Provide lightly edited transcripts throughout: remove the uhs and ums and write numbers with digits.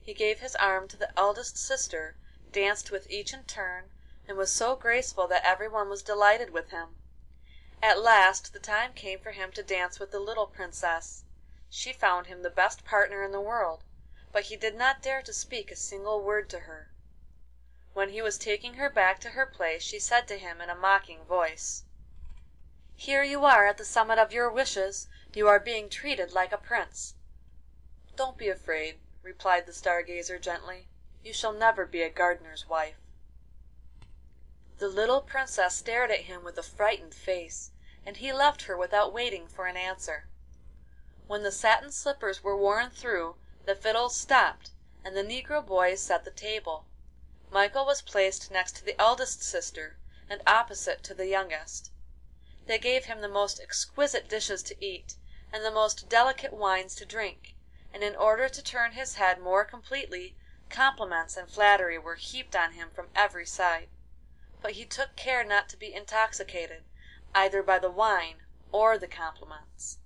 He gave his arm to the eldest sister, danced with each in turn, and was so graceful that every one was delighted with him. At last the time came for him to dance with the little Princess. She found him the best partner in the world, but he did not dare to speak a single word to her. When he was taking her back to her place she said to him in a mocking voice: "Here you are at the summit of your wishes. You are being treated like a prince." "Don't be afraid," replied the Star Gazer gently. "You shall never be a gardener's wife." The little Princess stared at him with a frightened face, and he left her without waiting for an answer. When the satin slippers were worn through, the fiddles stopped, and the negro boys set the table. Michael was placed next to the eldest sister, and opposite to the youngest. They gave him the most exquisite dishes to eat, and the most delicate wines to drink, and in order to turn his head more completely, compliments and flattery were heaped on him from every side. But he took care not to be intoxicated, either by the wine or the compliments.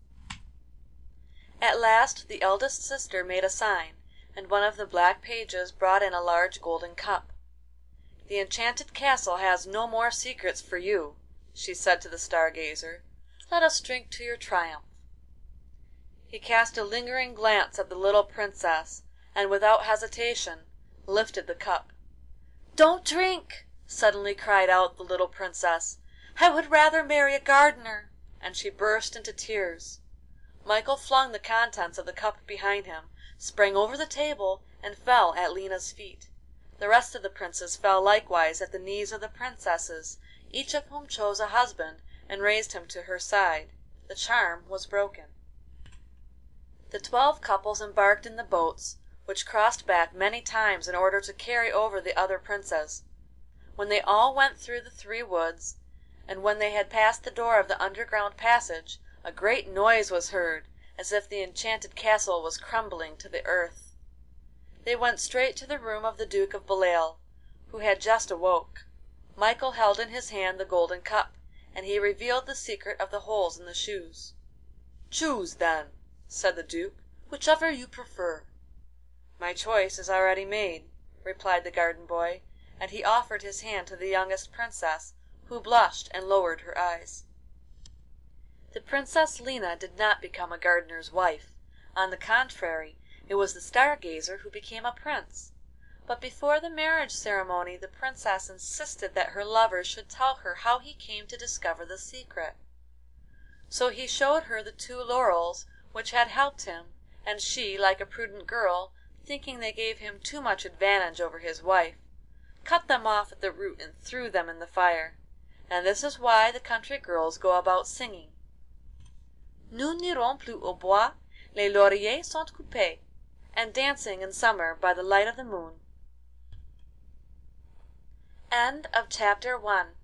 At last the eldest sister made a sign, and one of the black pages brought in a large golden cup. "The enchanted castle has no more secrets for you," she said to the Star Gazer. "Let us drink to your triumph." He cast a lingering glance at the little Princess, and without hesitation lifted the cup. "Don't drink!" suddenly cried out the little Princess. "I would rather marry a gardener!" and she burst into tears. Michael flung the contents of the cup behind him, sprang over the table, and fell at Lina's feet. The rest of the princes fell likewise at the knees of the princesses, each of whom chose a husband and raised him to her side. The charm was broken. The 12 couples embarked in the boats, which crossed back many times in order to carry over the other princes. When they all went through the 3 woods, and when they had passed the door of the underground passage, a great noise was heard, as if the enchanted castle was crumbling to the earth. They went straight to the room of the Duke of Beloeil, who had just awoke. Michael held in his hand the golden cup, and he revealed the secret of the holes in the shoes. "Choose, then," said the Duke, "whichever you prefer." "My choice is already made," replied the garden boy, and he offered his hand to the youngest princess, who blushed and lowered her eyes. The Princess Lina did not become a gardener's wife. On the contrary, it was the Star Gazer who became a prince. But before the marriage ceremony the Princess insisted that her lover should tell her how he came to discover the secret. So he showed her the 2 laurels which had helped him, and she, like a prudent girl, thinking they gave him too much advantage over his wife, cut them off at the root and threw them in the fire. And this is why the country girls go about singing: "Nous n'irons plus au bois, les lauriers sont coupés," and dancing in summer by the light of the moon. End of Chapter 1.